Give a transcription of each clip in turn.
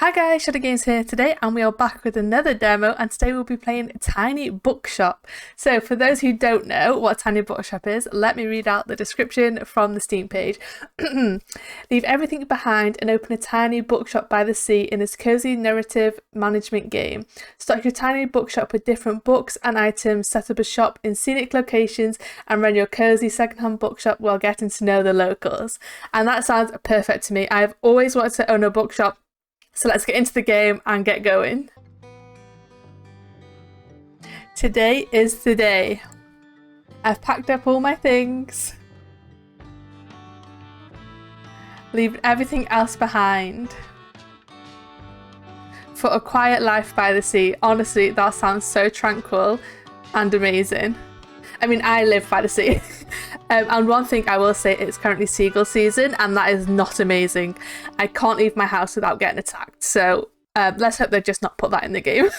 Hi guys, Shadow Games here today, and we are back with another demo, and today we'll be playing Tiny Bookshop. So for those who don't know what Tiny Bookshop is, let me read out the description from the Steam page. Leave everything behind and open a tiny bookshop by the sea in this cozy narrative management game. Stock your tiny bookshop with different books and items, set up a shop in scenic locations, and run your cozy secondhand bookshop while getting to know the locals. And that sounds perfect to me. I've always wanted to own a bookshop. So let's get into the game and get going. Today is the day. I've packed up all my things. Leaving everything else behind. For a quiet life by the sea. Honestly, that sounds so tranquil and amazing. I mean, I live by the sea. And one thing I will say, it's currently seagull season, and that is not amazing. I can't leave my house without getting attacked. So let's hope they just not put that in the game.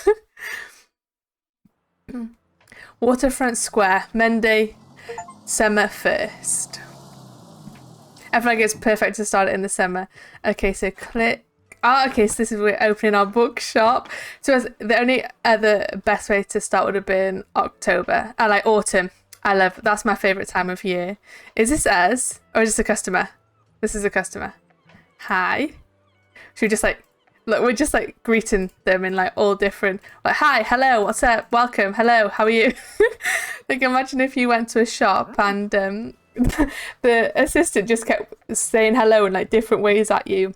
Waterfront Square, Monday, summer 1st. I feel like it's perfect to start it in the summer. Okay, so click. Oh, okay, so this is we're opening our bookshop. So the only other best way to start would have been October. I like autumn. That's my favourite time of year. Is this us? Or is this a customer? This is a customer. Hi. Should we just look, we're just greeting them in all different, hi, hello, what's up, welcome, hello, how are you? Imagine if you went to a shop and the assistant just kept saying hello in different ways at you.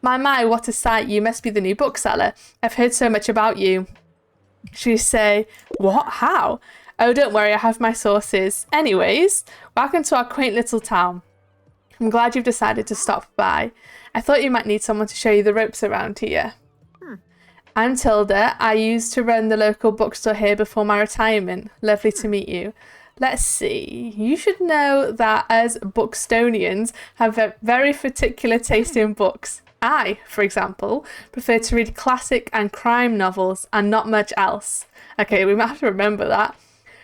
My, what a sight, you must be the new bookseller. I've heard so much about you. Should we say, what, how? Oh, don't worry, I have my sources. Anyways, welcome to our quaint little town. I'm glad you've decided to stop by. I thought you might need someone to show you the ropes around here. I'm Tilda. I used to run the local bookstore here before my retirement. Lovely to meet you. Let's see. You should know that as Bookstonians have a very particular taste in books. I, for example, prefer to read classic and crime novels and not much else. Okay, we might have to remember that.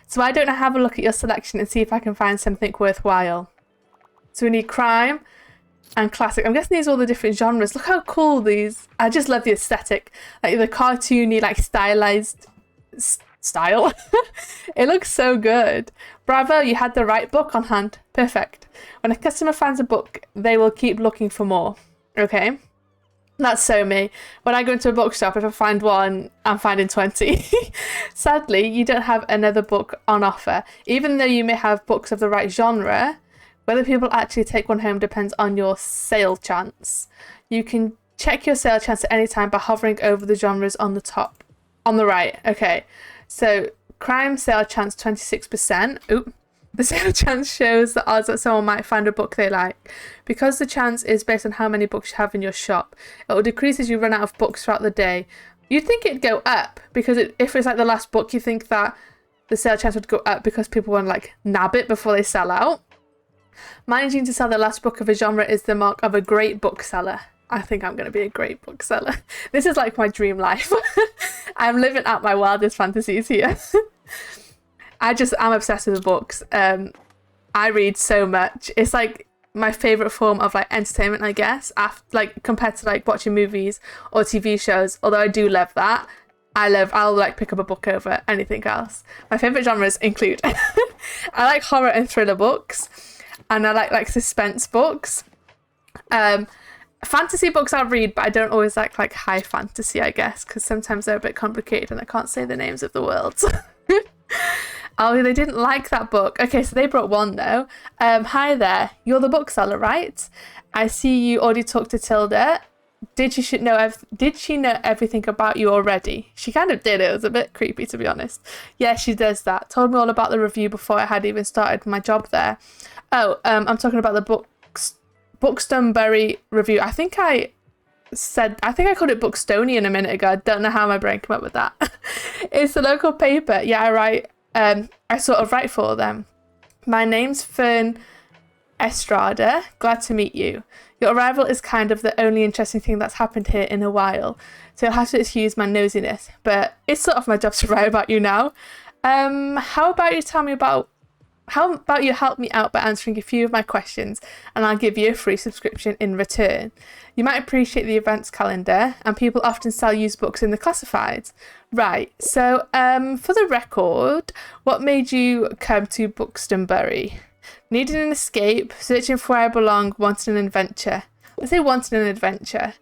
So why don't I have a look at your selection and see if I can find something worthwhile? So we need crime and classic. I'm guessing these are all the different genres. Look how cool these. I just love the aesthetic. The cartoony, stylized style. It looks so good. Bravo, you had the right book on hand. Perfect. When a customer finds a book, they will keep looking for more. Okay? That's so me. When I go into a bookshop, if I find one, I'm finding 20. Sadly, you don't have another book on offer. Even though you may have books of the right genre, whether people actually take one home depends on your sale chance. You can check your sale chance at any time by hovering over the genres on the top. On the right. Okay. So, crime sale chance 26%. Oop. The sale chance shows the odds that someone might find a book they like. Because the chance is based on how many books you have in your shop, it will decrease as you run out of books throughout the day. You'd think it'd go up, because if it's the last book, you think that the sale chance would go up because people want to nab it before they sell out. Managing to sell the last book of a genre is the mark of a great bookseller. I think I'm going to be a great bookseller. This is my dream life. I'm living out my wildest fantasies here. I'm obsessed with books. I read so much. It's my favorite form of entertainment, I guess. After compared to watching movies or TV shows. Although I do love that. I'll pick up a book over anything else. My favorite genres include I like horror and thriller books, and I like suspense books. Fantasy books I'll read, but I don't always like high fantasy, I guess, because sometimes they're a bit complicated and I can't say the names of the worlds. Oh, they didn't like that book. Okay, so they brought one though. Hi there, you're the bookseller, right? I see you already talked to Tilda. Did she know everything about you already? She kind of did. It was a bit creepy, to be honest. Yeah, she does that. Told me all about the review before I had even started my job there. Oh, I'm talking about the Bookstoneberry review. I think I called it Bookstonian a minute ago. I don't know how my brain came up with that. It's the local paper. Yeah, I write. I sort of write for them. My name's Fern Estrada. Glad to meet you. Your arrival is kind of the only interesting thing that's happened here in a while, so you'll have to excuse my nosiness, but it's sort of my job to write about you now. How about you tell me about how about you help me out by answering a few of my questions and I'll give you a free subscription in return. You might appreciate the events calendar and people often sell used books in the classifieds. Right, so for the record, what made you come to Bookstore? Needed an escape, searching for where I belong, wanted an adventure. I say wanted an adventure.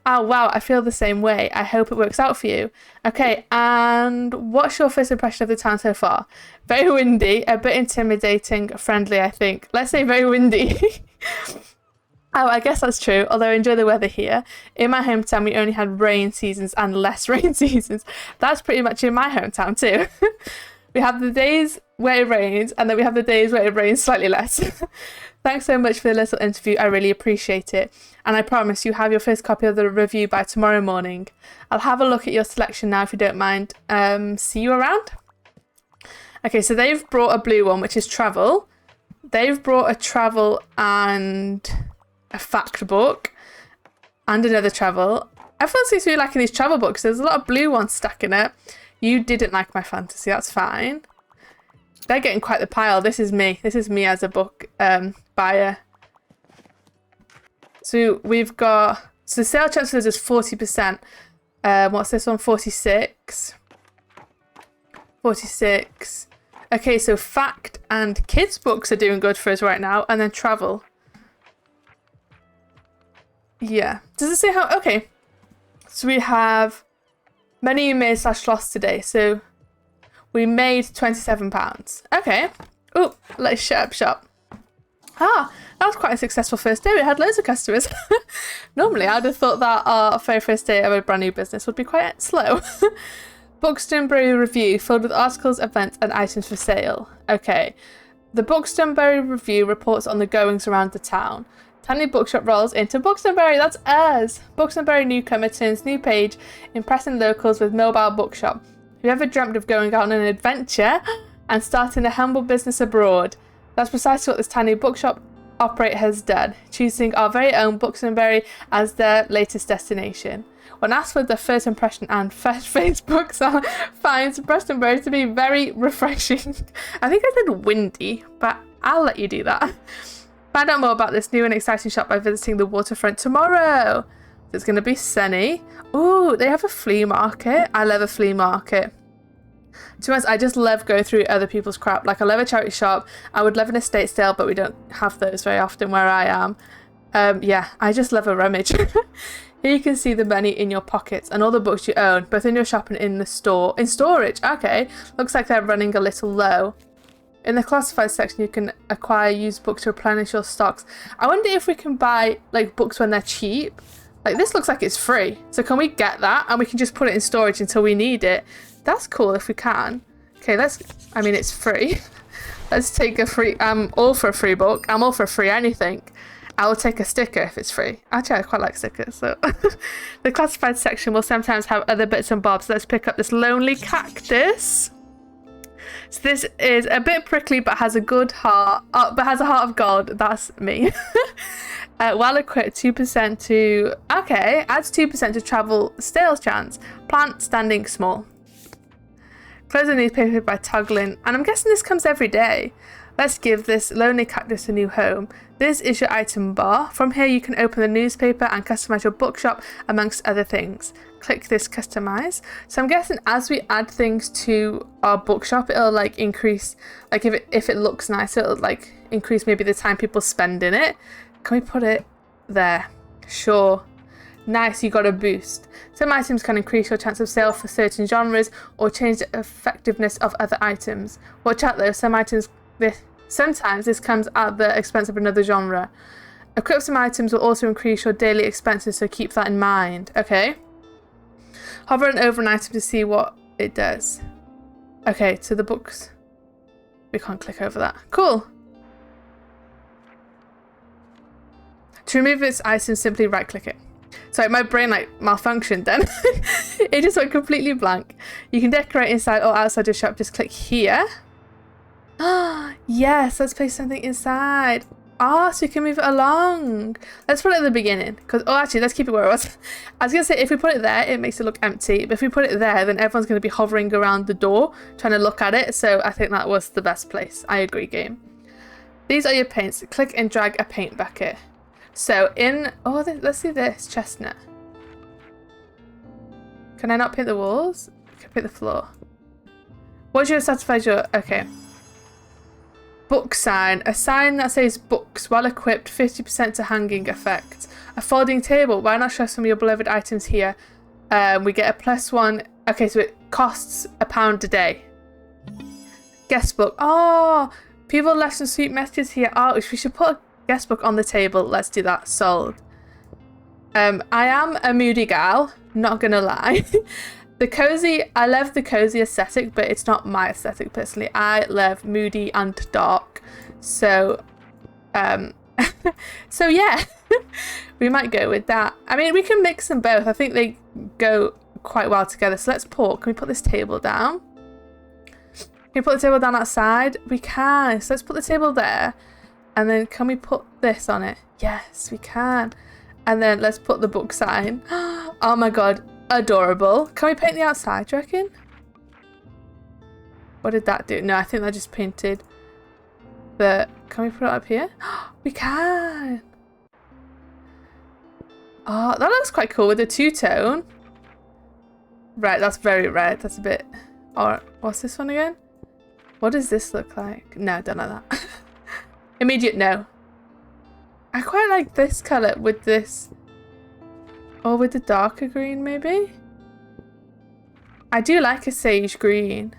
Oh wow, I feel the same way. I hope it works out for you. Okay, and what's your first impression of the town so far? Very windy, a bit intimidating, friendly, I think. Let's say very windy. Oh, I guess that's true, although I enjoy the weather here. In my hometown, we only had rain seasons and less rain seasons. That's pretty much in my hometown too. We have the days where it rains, and then we have the days where it rains slightly less. Thanks so much for the little interview. I really appreciate it. And I promise you have your first copy of the review by tomorrow morning. I'll have a look at your selection now if you don't mind. See you around. Okay, so they've brought a blue one, which is travel. They've brought a travel and a fact book and another travel. Everyone seems to be liking these travel books. There's a lot of blue ones stuck in it. You didn't like my fantasy. That's fine. They're getting quite the pile. This is me. This is me as a book buyer. So we've got... So the sale chance is 40%. What's this one? 46. 46. Okay, so fact and kids books are doing good for us right now. And then travel. Yeah. Does it say how... Okay. So we have... Money you made / lost today. So we made £27. Okay. Oh, let's shut up shop. Ah, that was quite a successful first day. We had loads of customers. Normally, I'd have thought that our very first day of a brand new business would be quite slow. Bookstore review filled with articles, events, and items for sale. Okay. The Bookstore review reports on the goings around the town. Tiny Bookshop rolls into Bookstore, that's us! Bookstore newcomer turns new page, impressing locals with mobile bookshop. Have you ever dreamt of going out on an adventure and starting a humble business abroad? That's precisely what this Tiny Bookshop operator has done, choosing our very own Bookstore as their latest destination. When asked for their first impression and first Facebook finds Bookstore to be very refreshing. I think I said windy, but I'll let you do that. Find out more about this new and exciting shop by visiting the waterfront tomorrow. It's going to be sunny. Ooh, they have a flea market. I love a flea market. To be honest, I just love going through other people's crap. Like, I love a charity shop. I would love an estate sale, but we don't have those very often where I am. Yeah, I just love a rummage. Here you can see the money in your pockets and all the books you own, both in your shop and in the store. In storage, okay. Looks like they're running a little low. In the classified section, you can acquire used books to replenish your stocks. I wonder if we can buy like books when they're cheap. Like, this looks like it's free. So can we get that? And we can just put it in storage until we need it. That's cool if we can. Okay, I mean, it's free. Let's take a free... I'm all for a free book. I'm all for free anything. I will take a sticker if it's free. Actually, I quite like stickers. So the classified section will sometimes have other bits and bobs. Let's pick up this lonely cactus. So this is a bit prickly, but has a good heart. But has a heart of gold. That's me. Well equipped, 2% to... Okay, adds 2% to travel sales chance. Plant standing small. Close the newspaper by toggling. And I'm guessing this comes every day. Let's give this lonely cactus a new home. This is your item bar. From here you can open the newspaper and customize your bookshop amongst other things. Click this customize. So I'm guessing as we add things to our bookshop, it'll like increase, like if it looks nice, it'll like increase maybe the time people spend in it. Can we put it there? Sure. Nice, you got a boost. Some items can increase your chance of sale for certain genres or change the effectiveness of other items. Watch out though, sometimes this comes at the expense of another genre. Equip some items will also increase your daily expenses, so keep that in mind. Okay. Hover and over an item to see what it does. Okay, so the books. We can't click over that. Cool. To remove its item, simply right click it. Sorry, my brain like malfunctioned then. It just went completely blank. You can decorate inside or outside your shop. Just click here. Ah, yes, let's place something inside. Ah, so you can move it along. Let's put it at the beginning. Actually, let's keep it where it was. I was going to say, if we put it there, it makes it look empty. But if we put it there, then everyone's going to be hovering around the door, trying to look at it. So I think that was the best place. I agree, game. These are your paints. Click and drag a paint bucket. So let's see this. Chestnut. Can I not paint the walls? I can paint the floor. What's your satisfied your... Okay. Book sign. A sign that says books. Well equipped. 50% to hanging effect. A folding table. Why not show some of your beloved items here? We get a +1. Okay, so it costs £1 a day. Guest book. Oh, people left some sweet messages here. Oh, we should put a guest book on the table. Let's do that. Sold. I am a moody gal. Not gonna lie. I love the cozy aesthetic, but it's not my aesthetic personally. I love moody and dark. So, so yeah, we might go with that. I mean, we can mix them both. I think they go quite well together. So let's put, can we put this table down? Can we put the table down outside? We can. So let's put the table there. And then can we put this on it? Yes, we can. And then let's put the book sign. Oh my God. Adorable. Can we paint the outside, do you reckon? What did that do? No, I think that just painted the... Can we put it up here? We can! Oh, that looks quite cool with the two-tone. Right, that's very red. That's a bit... Or what's this one again? What does this look like? No, don't like that. Immediate no. I quite like this colour with this... Or with the darker green, maybe? I do like a sage green.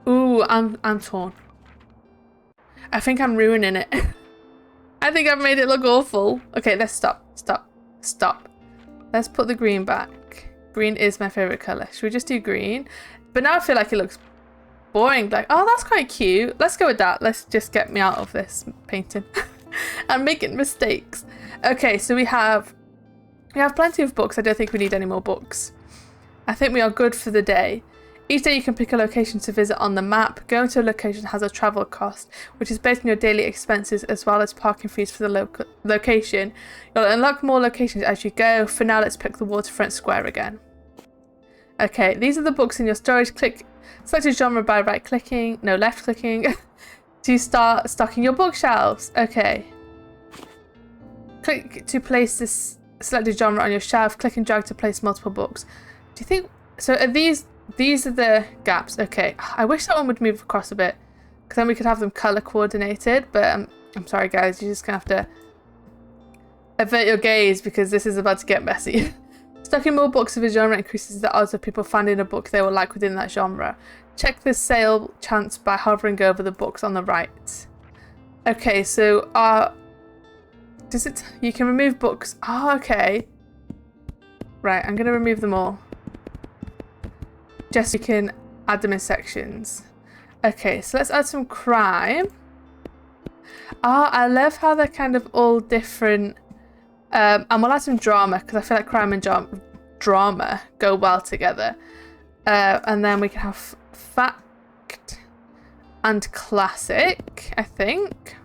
Ooh, I'm torn. I think I'm ruining it. I think I've made it look awful. Okay, let's stop. Let's put the green back. Green is my favourite colour. Should we just do green? But now I feel like it looks boring. Like, oh, that's quite cute. Let's go with that. Let's just get me out of this painting. I'm making mistakes. Okay, so we have plenty of books. I don't think we need any more books. I think we are good for the day. Each day you can pick a location to visit on the map. Going to a location has a travel cost, which is based on your daily expenses as well as parking fees for the location. You'll unlock more locations as you go. For now, let's pick the waterfront square again. Okay, these are the books in your storage. Select a genre by left-clicking to start stocking your bookshelves. Okay. Click to place this selected genre on your shelf. Click and drag to place multiple books. Do you think... So are these are the gaps. Okay. I wish that one would move across a bit, because then we could have them color coordinated. But I'm sorry, guys. You're just going to have to avert your gaze because this is about to get messy. Stocking more books of a genre increases the odds of people finding a book they will like within that genre. Check the sale chance by hovering over the books on the right. Okay, so you can remove books. Oh, okay. Right, I'm gonna remove them all. Just so you can add them in sections. Okay, so let's add some crime. Oh, I love how they're kind of all different. And we'll add some drama because I feel like crime and drama go well together. And then we can have fact and classic, I think.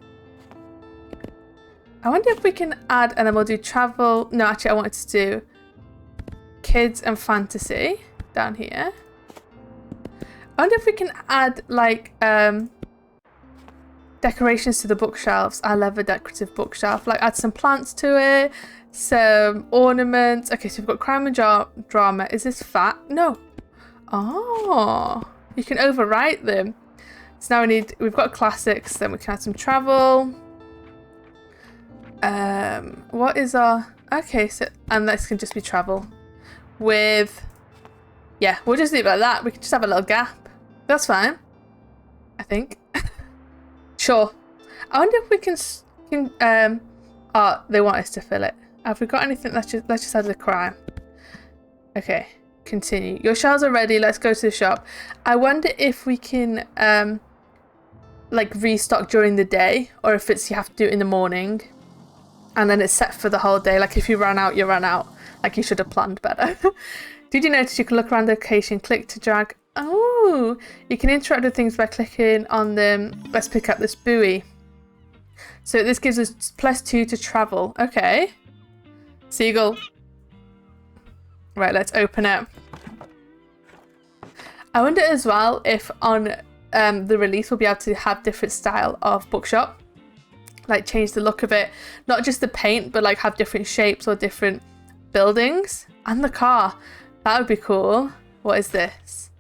I wonder if we can add, and then we'll do travel. No, actually, I wanted to do kids and fantasy down here. I wonder if we can add like decorations to the bookshelves. I love a decorative bookshelf. Like add some plants to it, some ornaments. Okay, so we've got crime and drama. Is this fact? No. Oh, you can overwrite them. So now we've got classics, then we can add some travel. What is our... Okay, so... And this can just be travel. With... Yeah, we'll just leave it like that. We can just have a little gap. That's fine. I think. Sure. I wonder if we can... Oh, they want us to fill it. Have we got anything? Let's just add the crime. Okay. Continue. Your shelves are ready. Let's go to the shop. I wonder if we can like restock during the day, or if it's you have to do it in the morning and then it's set for the whole day. Like if you run out, you run out. Like you should have planned better. Did you notice you can look around the location, click to drag? Oh, Oh, you can interact with things by clicking on them. Let's pick up this buoy. So this gives us +2 to travel. Okay. Seagull. Right, let's open it. I wonder as well if on the release we'll be able to have different style of bookshop. Like change the look of it. Not just the paint, but like have different shapes or different buildings. And the car. That would be cool. What is this?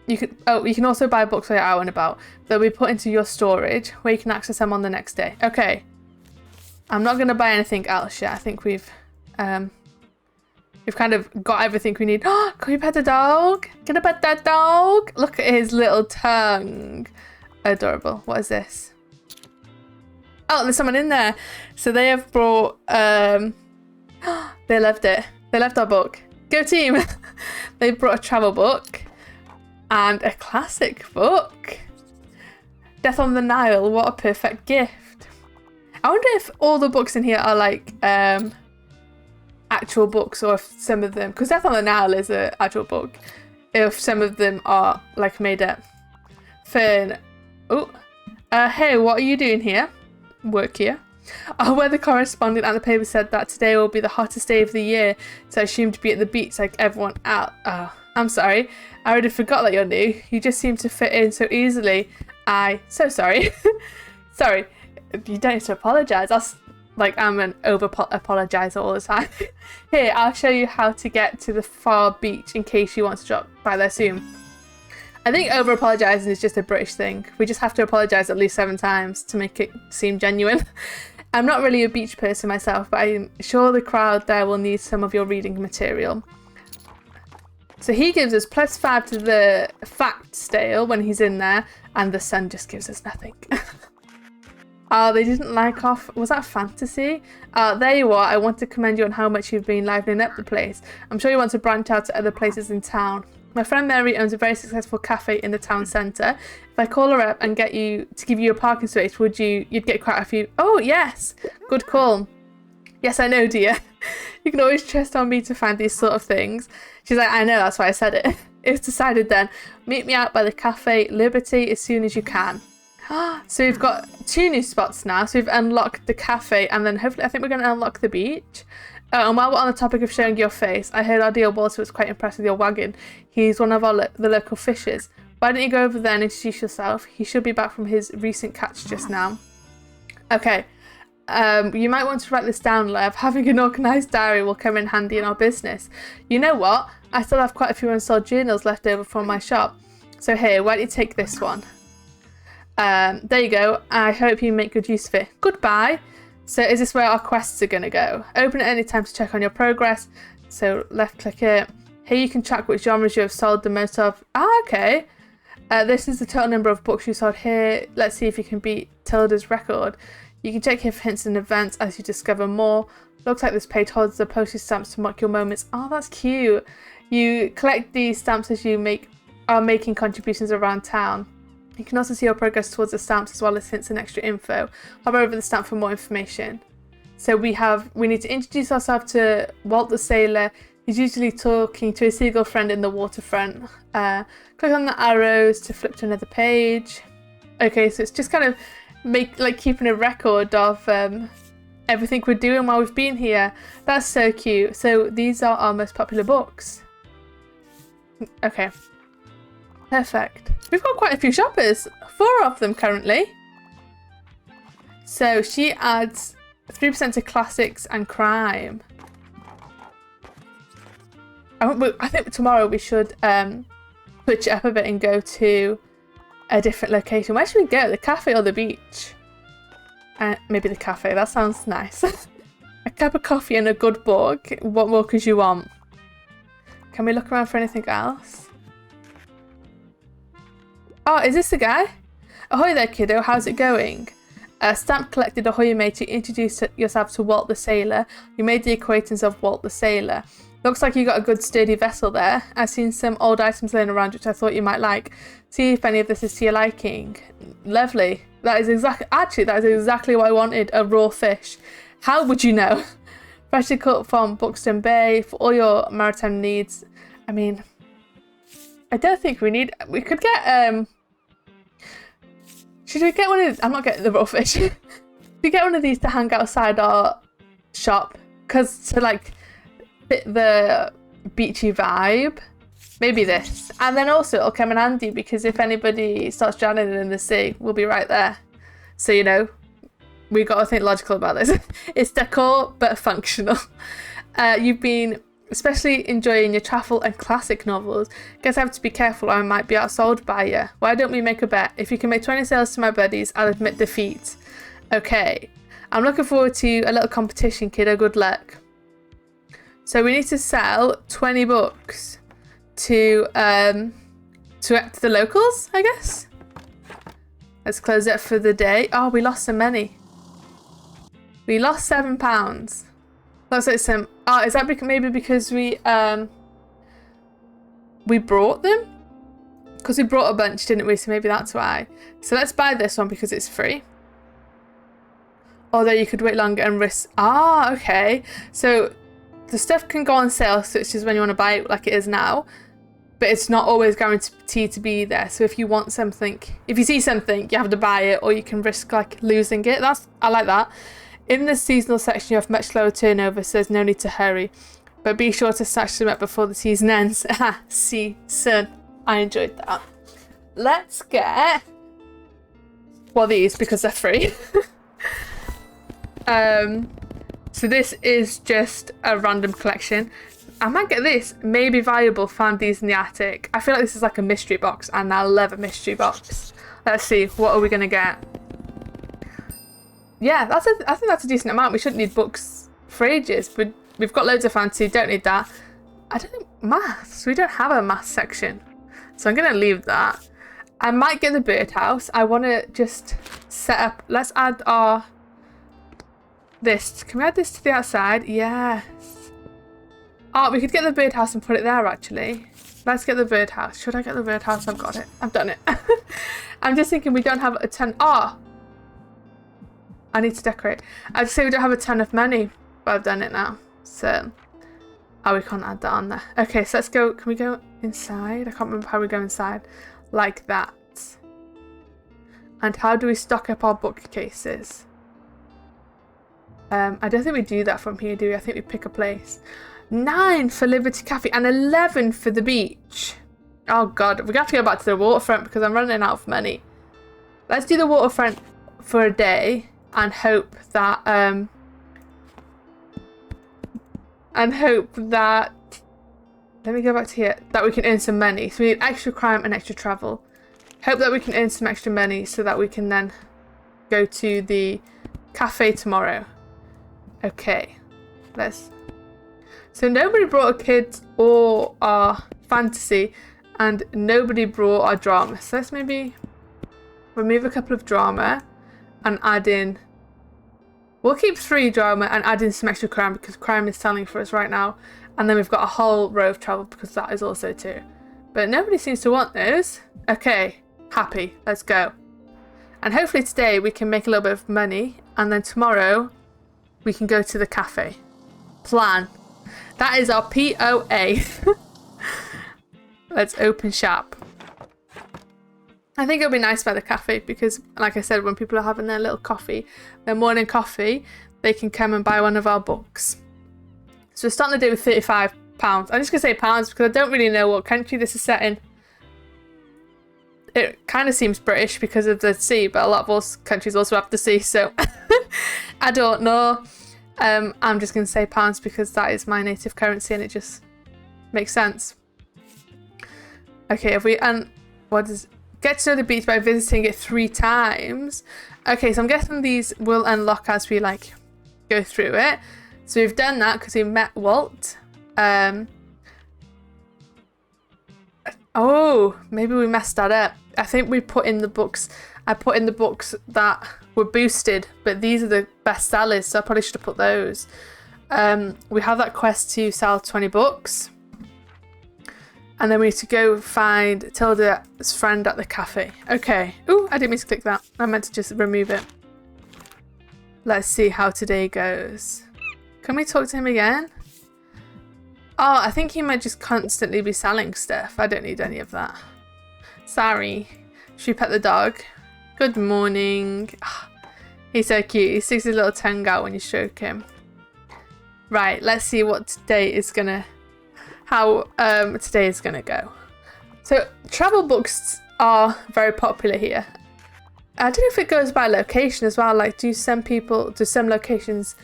You can also buy books while you're out and about. They'll be put into your storage where you can access them on the next day. Okay. I'm not going to buy anything else yet. I think we've kind of got everything we need. Oh, can we pet the dog? Can I pet that dog? Look at his little tongue. Adorable. What is this? Oh, there's someone in there. So they have brought... they loved it. They loved our book. Go team! They brought a travel book and a classic book. Death on the Nile. What a perfect gift. I wonder if all the books in here are like actual books, or if some of them, because Death on the Nile is an actual book, if some of them are like made up. Fern. Oh. Hey, what are you doing here? Work here. Our weather correspondent at the paper said that today will be the hottest day of the year, so I assumed to be at the beach like everyone else. Oh, I'm sorry. I already forgot that you're new. You just seem to fit in so easily. So sorry. Sorry. You don't need to apologise. I'm an over-apologiser all the time. Here, I'll show you how to get to the far beach in case you want to drop by there soon. I think over-apologising is just a British thing. We just have to apologise at least 7 times to make it seem genuine. I'm not really a beach person myself, but I'm sure the crowd there will need some of your reading material. So he gives us +5 to the fact stale when he's in there, and the sun just gives us nothing. Oh, they didn't like off. Was that fantasy? There you are. I want to commend you on how much you've been livening up the place. I'm sure you want to branch out to other places in town. My friend Mary owns a very successful cafe in the town centre. If I call her up and get you to give you a parking space, you'd get quite a few. Oh, yes. Good call. Yes, I know, dear. You can always trust on me to find these sort of things. She's like, I know, that's why I said it. It's decided then. Meet me out by the Cafe Liberty as soon as you can. So we've got 2 new spots now. So we've unlocked the cafe, and then hopefully I think we're going to unlock the beach. And while we're on the topic of showing your face, I heard our dear Walter was quite impressed with your wagon. He's one of the local fishers. Why don't you go over there and introduce yourself? He should be back from his recent catch just now. Okay. You might want to write this down, Lev. Having an organised diary will come in handy in our business. You know what? I still have quite a few unsold journals left over from my shop. So here, why don't you take this one? There you go. I hope you make good use of it. Goodbye. So is this where our quests are going to go? Open at any time to check on your progress. So left click it. Here you can track which genres you have sold the most of. Okay. This is the total number of books you sold here. Let's see if you can beat Tilda's record. You can check here for hints and events as you discover more. Looks like this page holds the postage stamps to mark your moments. Oh, that's cute. You collect these stamps as you are making contributions around town. You can also see your progress towards the stamps as well as hints and extra info. Hover over the stamp for more information. So we need to introduce ourselves to Walt the Sailor. He's usually talking to a seagull friend in the waterfront. Click on the arrows to flip to another page. Okay, so it's just kind of keeping a record of everything we're doing while we've been here. That's so cute. So these are our most popular books. Okay. Perfect. We've got quite a few shoppers. 4 of them currently. So she adds 3% to classics and crime. I think tomorrow we should switch it up a bit and go to a different location. Where should we go? The cafe or the beach? Maybe the cafe. That sounds nice. A cup of coffee and a good book. What more could you want? Can we look around for anything else? Oh, is this the guy? Ahoy there, kiddo. How's it going? Stamp collected. Ahoy, you made to introduce yourself to Walt the Sailor. You made the acquaintance of Walt the Sailor. Looks like you got a good sturdy vessel there. I've seen some old items laying around which I thought you might like. See if any of this is to your liking. Lovely. That is exactly what I wanted. A raw fish. How would you know? Freshly caught from Bookstore Bay for all your maritime needs. I mean, I don't think we need... We could get... Should we get one of... I'm not getting the raw fish. We get one of these to hang outside our shop. Because to, like, fit the beachy vibe. Maybe this. And then also it'll come in handy because if anybody starts drowning in the sea, we'll be right there. So, you know, we've got to think logical about this. It's decor, but functional. You've been especially enjoying your travel and classic novels. Guess I have to be careful or I might be outsold by you. Why don't we make a bet? If you can make 20 sales to my buddies, I'll admit defeat. Okay. I'm looking forward to a little competition, kiddo. Good luck. So we need to sell 20 books to the locals, I guess. Let's close it for the day. Oh, we lost some money. We lost £7. Looks like some... Oh, is that maybe because we brought them? Because we brought a bunch, didn't we? So maybe that's why. So let's buy this one because it's free. Although you could wait longer and risk... Ah, okay. So the stuff can go on sale, so it's just when you want to buy it like it is now. But it's not always guaranteed to be there. So if you want something... If you see something, you have to buy it or you can risk like losing it. I like that. In the seasonal section, you have much lower turnover, so there's no need to hurry. But be sure to snatch them up before the season ends. See, son. I enjoyed that. Let's get... Well, these, because they're free. So this is just a random collection. I might get this. Maybe Viable, found these in the attic. I feel like this is like a mystery box, and I love a mystery box. Let's see, what are we going to get? Yeah, I think that's a decent amount. We shouldn't need books for ages, but we've got loads of fancy, don't need that. I don't think maths. We don't have a maths section, so I'm going to leave that. I might get the birdhouse. I want to just set up. Let's add our this. Can we add this to the outside? Yes. Oh, we could get the birdhouse and put it there actually. Let's get the birdhouse. Should I get the birdhouse? I've got it. I've done it. I'm just thinking we don't have a ton. Oh, I need to decorate. I'd say we don't have a ton of money, but I've done it now. So, oh, we can't add that on there. Okay, so let's go. Can we go inside? I can't remember how we go inside. Like that. And how do we stock up our bookcases? I don't think we do that from here, do we? I think we pick a place. 9 for Liberty Cafe and 11 for the beach. Oh God, we have to go back to the waterfront because I'm running out of money. Let's do the waterfront for a day and hope that let me go back to here, that we can earn some money. So we need extra crime and extra travel. Hope that we can earn some extra money so that we can then go to the cafe tomorrow. Okay, so nobody brought a kids or our fantasy, and nobody brought our drama. So let's maybe remove a couple of drama and add in... We'll keep 3 drama and add in some extra crime because crime is selling for us right now. And then we've got a whole row of travel because that is also 2. But nobody seems to want those. Okay, happy. Let's go. And hopefully today we can make a little bit of money. And then tomorrow we can go to the cafe. Plan. That is our POA. Let's open shop. I think it'll be nice by the cafe because, like I said, when people are having their little coffee, their morning coffee, they can come and buy one of our books. So we're starting the day with £35. I'm just going to say pounds because I don't really know what country this is set in. It kind of seems British because of the sea, but a lot of those countries also have the sea, so I don't know. I'm just going to say pounds because that is my native currency and it just makes sense. Okay, if we get to know the beach by visiting it 3 times. Okay, so I'm guessing these will unlock as we go through it. So we've done that because we met Walt. Oh, maybe we messed that up. I think we put in the books. I put in the books that were boosted, but these are the best sellers, so I probably should have put those. We have that quest to sell 20 books. And then we need to go find Tilda's friend at the cafe. Okay. Ooh, I didn't mean to click that. I meant to just remove it. Let's see how today goes. Can we talk to him again? Oh, I think he might just constantly be selling stuff. I don't need any of that. Sorry. Should we pet the dog? Good morning. Oh, he's so cute. He sticks his little tongue out when you stroke him. Right, let's see what today is gonna... how today is gonna go. So, travel books are very popular here. I don't know if it goes by location as well. Like, do some locations,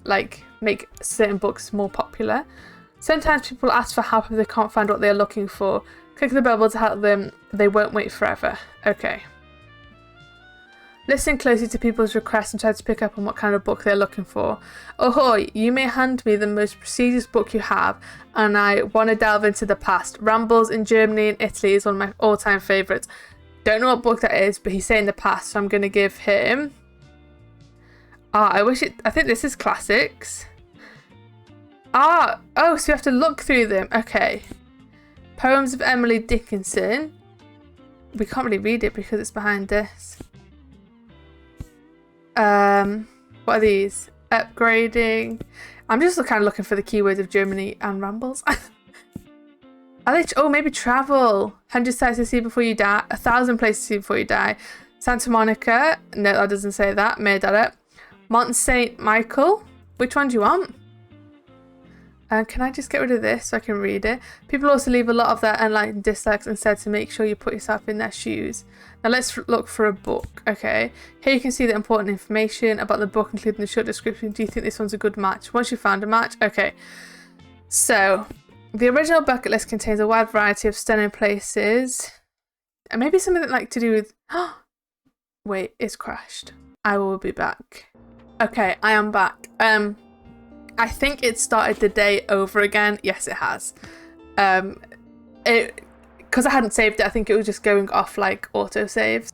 like, make certain books more popular? Sometimes people ask for help if they can't find what they're looking for. Click the bubble to help them. They won't wait forever. Okay. Listen closely to people's requests and try to pick up on what kind of book they're looking for. Ahoy, you may hand me the most prestigious book you have, and I want to delve into the past. Rambles in Germany and Italy is one of my all-time favourites. Don't know what book that is, but he's saying the past, so I'm going to give him... I think this is classics. Oh, so you have to look through them. Okay. Poems of Emily Dickinson. We can't really read it because it's behind this. What are these? Upgrading. I'm just kind of looking for the keywords of Germany and rambles. Maybe travel. 100 sites to see before you die. 1,000 places to see before you die. Santa Monica. No, that doesn't say that. Made that up. Mont Saint Michael. Which one do you want? Can I just get rid of this so I can read it? People also leave a lot of their unliked dislikes and said to make sure you put yourself in their shoes. Now let's look for a book. Okay, here you can see the important information about the book, including the short description. Do you think this one's a good match? Once you've found a match, okay. So, the original bucket list contains a wide variety of stunning places. And maybe something like to do with... Wait, it's crashed. I will be back. Okay, I am back. I think it started the day over again. Yes, it has. Because I hadn't saved it, I think it was just going off like auto saves.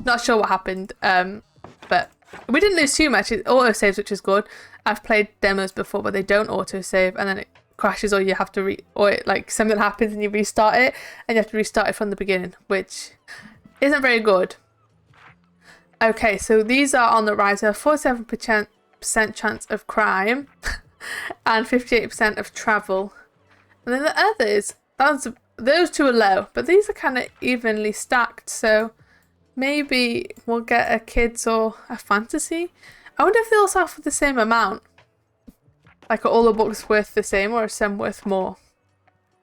Not sure what happened, but we didn't lose too much. It auto saves, which is good. I've played demos before where they don't auto save and then it crashes, or you have to something happens and you restart it and you have to restart it from the beginning, which isn't very good. Okay, so these are on the rise. There are 47% chance of crime and 58% of travel. And then the others, those two are low, but these are kind of evenly stacked. So maybe we'll get a kids or a fantasy. I wonder if they also offer the same amount. Like, are all the books worth the same or are some worth more?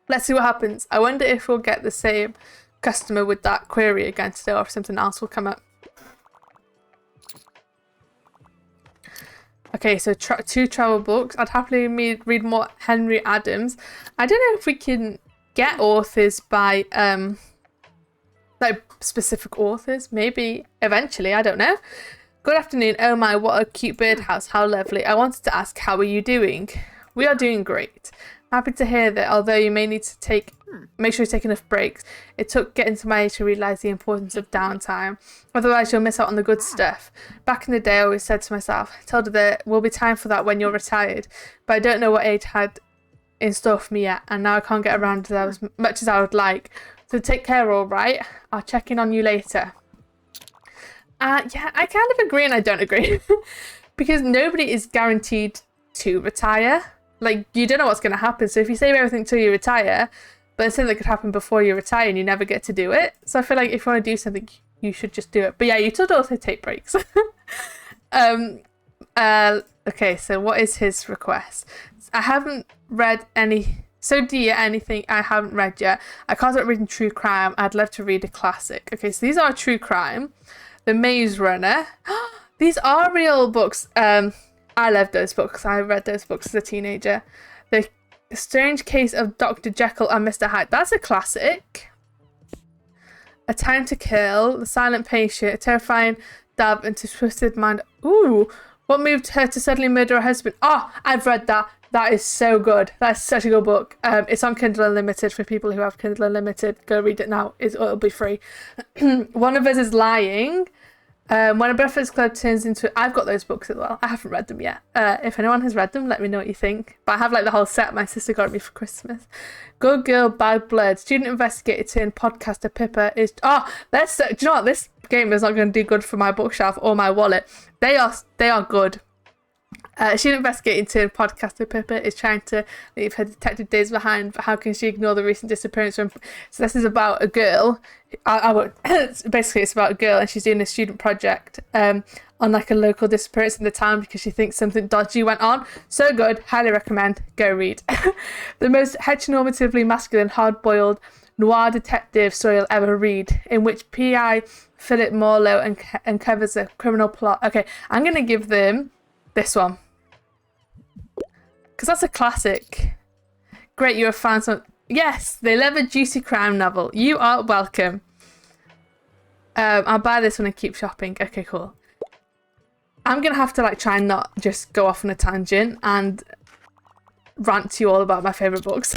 Let's see what happens. I wonder if we'll get the same customer with that query again today or if something else will come up. Okay, so 2 travel books. I'd happily read more Henry Adams. I don't know if we can get authors by like specific authors. Maybe eventually, I don't know. Good afternoon. Oh my, what a cute birdhouse. How lovely. I wanted to ask, how are you doing? We are doing great. Happy to hear that, although you may need to make sure you take enough breaks. It took getting to my age to realise the importance of downtime. Otherwise, you'll miss out on the good stuff. Back in the day, I always said to myself, told her there will be time for that when you're retired. But I don't know what age had in store for me yet, and now I can't get around to as much as I would like. So take care, all right? I'll check in on you later. Yeah, I kind of agree and I don't agree. Because nobody is guaranteed to retire. Like, you don't know what's going to happen. So if you save everything till you retire, but it's something that could happen before you retire and you never get to do it. So I feel like if you want to do something, you should just do it. But yeah, you should also take breaks. Okay, so what is his request? I haven't read any... So dear, anything I haven't read yet. I can't start reading true crime. I'd love to read a classic. Okay, so these are true crime. The Maze Runner. These are real books. I love those books. I read those books as a teenager. The Strange Case of Dr. Jekyll and Mr. Hyde. That's a classic. A Time to Kill. The Silent Patient. A terrifying dab into twisted mind. Ooh. What moved her to suddenly murder her husband? Oh, I've read that. That is so good. That's such a good book. It's on Kindle Unlimited for people who have Kindle Unlimited. Go read it now. It'll be free. One of Us is Lying. When a Breakfast Club turns into... I've got those books as well. I haven't read them yet. If anyone has read them, let me know what you think. But I have like the whole set my sister got me for Christmas. Good Girl, Bad Blood. Student Investigator turned podcaster Pippa is... Oh, let's... do you know what? This game is not going to do good for my bookshelf or my wallet. They are good. Student Investigator turned podcaster Pippa is trying to leave her detective days behind, but how can she ignore the recent disappearance from... So this is about a girl. Basically, it's about a girl and she's doing a student project on like a local disappearance in the town because she thinks something dodgy went on. So good. Highly recommend. Go read. The most heteronormatively masculine, hard-boiled noir detective story you'll ever read, in which PI Philip Marlowe uncovers a criminal plot. Okay, I'm going to give them this one, because that's a classic. Great, you have found some... Yes, they love a juicy crime novel. You are welcome. I'll buy this one and keep shopping. Okay, cool. I'm going to have to like try and not just go off on a tangent and rant to you all about my favourite books.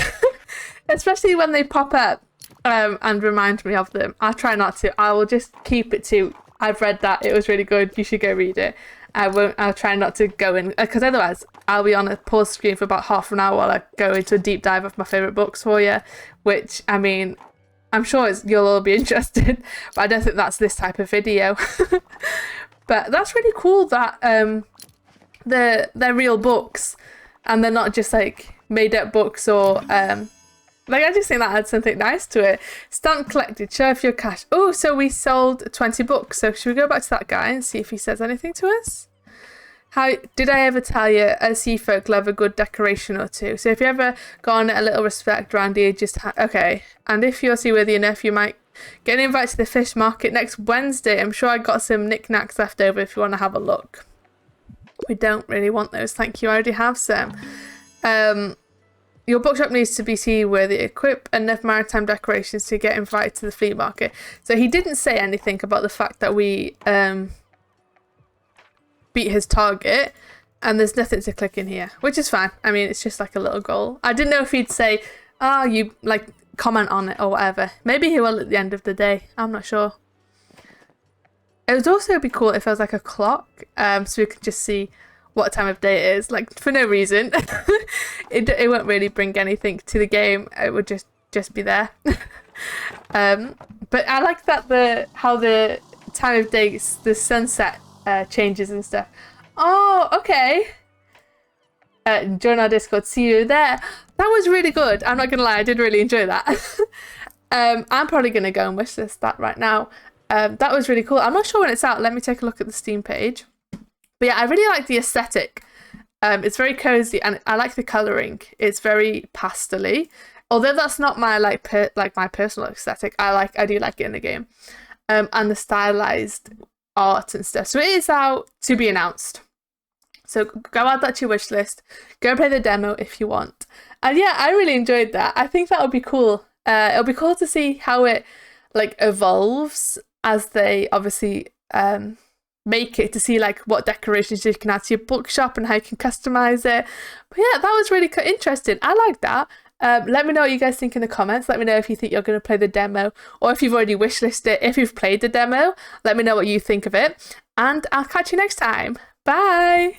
Especially when they pop up and remind me of them. I'll try not to. I will just keep it to, I've read that, it was really good, you should go read it. I'll try not to go in, because otherwise I'll be on a pause screen for about half an hour while I go into a deep dive of my favourite books for you, which, I mean, I'm sure you'll all be interested, but I don't think that's this type of video. But that's really cool that they're real books and they're not just like made up books or like, I just think that adds something nice to it. Stamp collected, show off your cash. Oh, so we sold 20 books. So should we go back to that guy and see if he says anything to us? How did I ever tell you, as sea folk love a good decoration or two? So if you ever gone a little respect around here, just okay. And if you're seaworthy enough, you might get an invite to the fish market next Wednesday. I'm sure I got some knickknacks left over if you want to have a look. We don't really want those, thank you. I already have some. Your bookshop needs to be seaworthy. Equip enough maritime decorations to get invited to the flea market. So he didn't say anything about the fact that we beat his target, and there's nothing to click in here, which is fine. I mean, it's just like a little goal. I didn't know if he'd say, oh, you like comment on it or whatever. Maybe he will at the end of the day. I'm not sure. It would also be cool if there was like a clock, so we could just see what time of day it is, like for no reason. It won't really bring anything to the game. It would just be there. But I like that how the time of day, the sunset changes and stuff. Oh, okay. Join our Discord. See you there. That was really good. I'm not gonna lie, I did really enjoy that. I'm probably gonna go and wishlist that right now. That was really cool. I'm not sure when it's out. Let me take a look at the Steam page. But yeah, I really like the aesthetic. It's very cozy, and I like the colouring. It's very pastel-y. Although that's not my my personal aesthetic, I do like it in the game. And the stylized art and stuff. So it is out to be announced. So go add that to your wish list. Go play the demo if you want. And yeah, I really enjoyed that. I think that would be cool. It'll be cool to see how it like evolves as they obviously make it, to see like what decorations you can add to your bookshop and how you can customize it. But yeah, that was really interesting. I like that. Let me know what you guys think in the comments. Let me know if you think you're going to play the demo, or if you've already wishlisted it. If you've played the demo, let me know what you think of it. And I'll catch you next time. Bye!